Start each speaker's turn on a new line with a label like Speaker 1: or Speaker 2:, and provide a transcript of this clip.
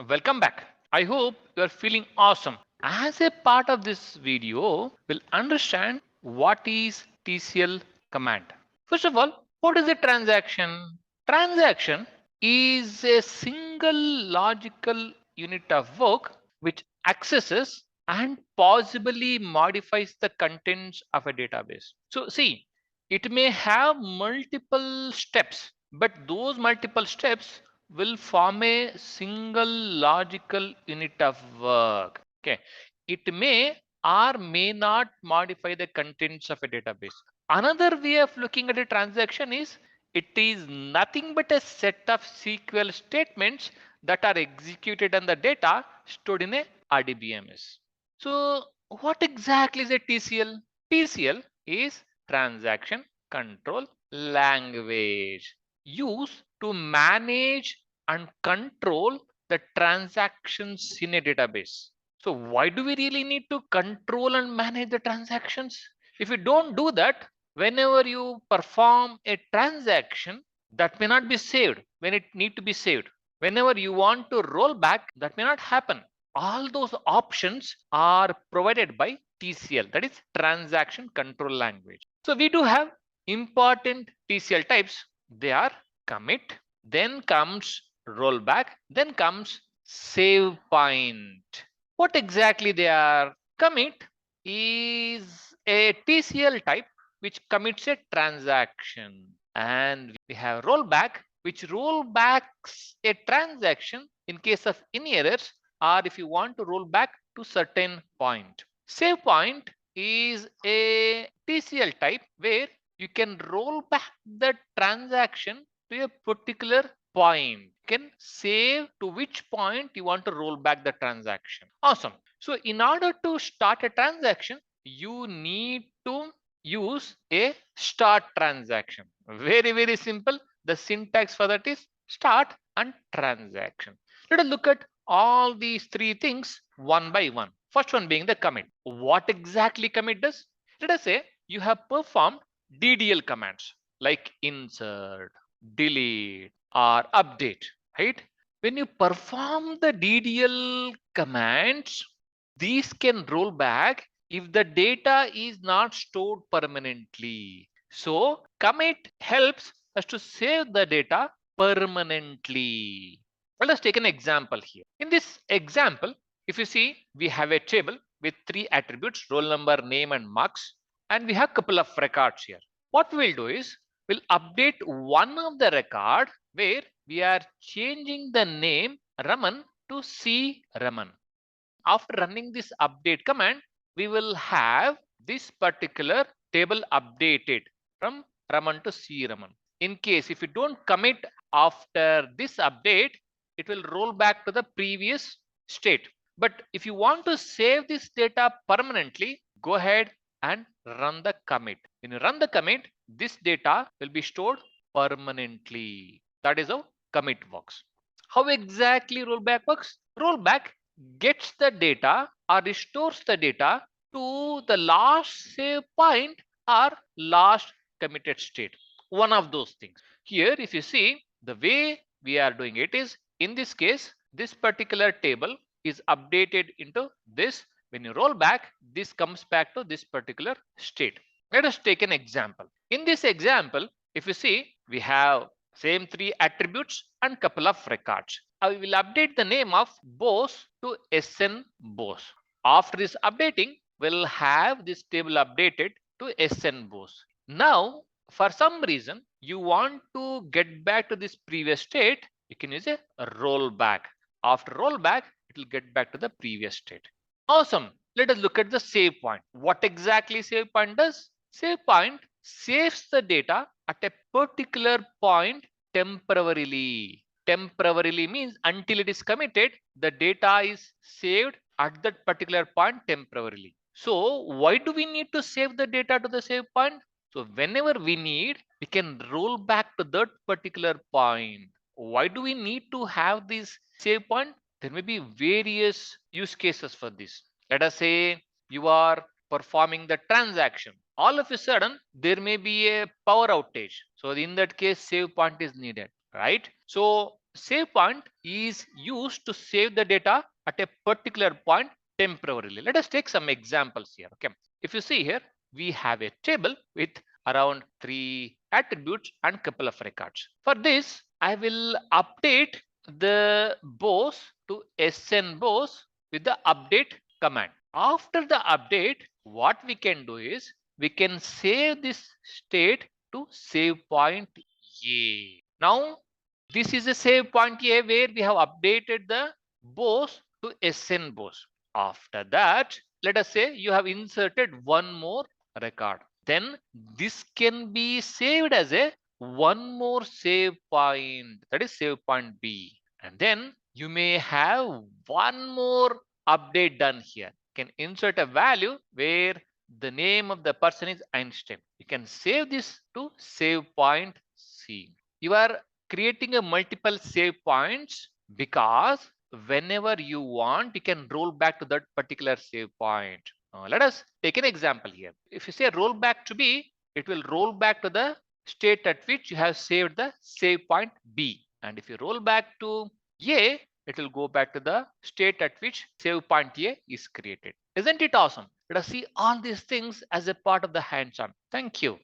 Speaker 1: Welcome back. I hope you are feeling awesome. As a part of this video, we'll understand what is TCL command. First of all, what is a transaction? Transaction is a single logical unit of work which accesses and possibly modifies the contents of a database. So see, it may have multiple steps, but those multiple steps will form a single logical unit of work. Okay, it may or may not modify the contents of a database. Another way of looking at a transaction is it is nothing but a set of SQL statements that are executed on the data stored in a RDBMS. So what exactly is a TCL? TCL is transaction control language used to manage and control the transactions in a database. So why do we really need to control and manage the transactions? If you don't do that, whenever you perform a transaction, that may not be saved when it need to be saved. Whenever you want to roll back, that may not happen. All those options are provided by TCL, that is transaction control language. So we do have important TCL types. They are commit, then comes rollback, then comes save point. What exactly they are? Commit is a TCL type which commits a transaction, and we have rollback which rollbacks a transaction in case of any errors or if you want to roll back to certain point. Save point is a TCL type where you can roll back the transaction to a particular point. You can save to which point you want to roll back the transaction. Awesome. So in order to start a transaction, you need to use a start transaction. Very, very simple. The syntax for that is start and transaction. Let us look at all these three things one by one. First one being the commit. What exactly commit does? Let us say you have performed DDL commands like insert, delete, or update, right? When you perform the DDL commands, these can roll back if the data is not stored permanently. So commit helps us to save the data permanently. Let us take an example here. In this example, if you see, we have a table with three attributes, roll number, name, and marks, and we have a couple of records here. What we'll do is we'll update one of the record where we are changing the name Raman to C Raman. After running this update command, we will have this particular table updated from Raman to C Raman. In case if you don't commit after this update, it will roll back to the previous state. But if you want to save this data permanently, go ahead and run the commit. When you run the commit, this data will be stored permanently. That is how commit works. How exactly rollback works? Rollback gets the data or restores the data to the last save point or last committed state. One of those things. Here, if you see, the way we are doing it is, in this case, this particular table is updated into this. When you roll back, this comes back to this particular state. Let us take an example. In this example, if you see, we have same three attributes and couple of records. I will update the name of Bose to SN Bose. After this updating, we'll have this table updated to SN Bose. Now, for some reason, you want to get back to this previous state, you can use a rollback. After rollback, it will get back to the previous state. Awesome. Let us look at the save point. What exactly save point does? Save point saves the data at a particular point temporarily. Temporarily means until it is committed, the data is saved at that particular point temporarily. So why do we need to save the data to the save point? So whenever we need, we can roll back to that particular point. Why do we need to have this save point? There may be various use cases for this. Let us say you are performing the transaction. All of a sudden, there may be a power outage. So in that case, save point is needed, right? So save point is used to save the data at a particular point temporarily. Let us take some examples here. Okay, if you see here, we have a table with around 3 attributes and couple of records. For this, I will update the boss to sn boss with the update command. After the update, what we can do is we can save this state to save point A. Now this is a save point A where we have updated the boss to sn boss. After that, let us say you have inserted one more record. Then this can be saved as a one more save point, that is save point B. And then you may have one more update done here. You can insert a value where the name of the person is Einstein. You can save this to save point C. You are creating a multiple save points because whenever you want, you can roll back to that particular save point. Let us take an example here. If you say roll back to B, it will roll back to the state at which you have saved the save point B. And if you roll back to A, it will go back to the state at which save point A is created. Isn't it awesome? Let us see all these things as a part of the hands-on. Thank you.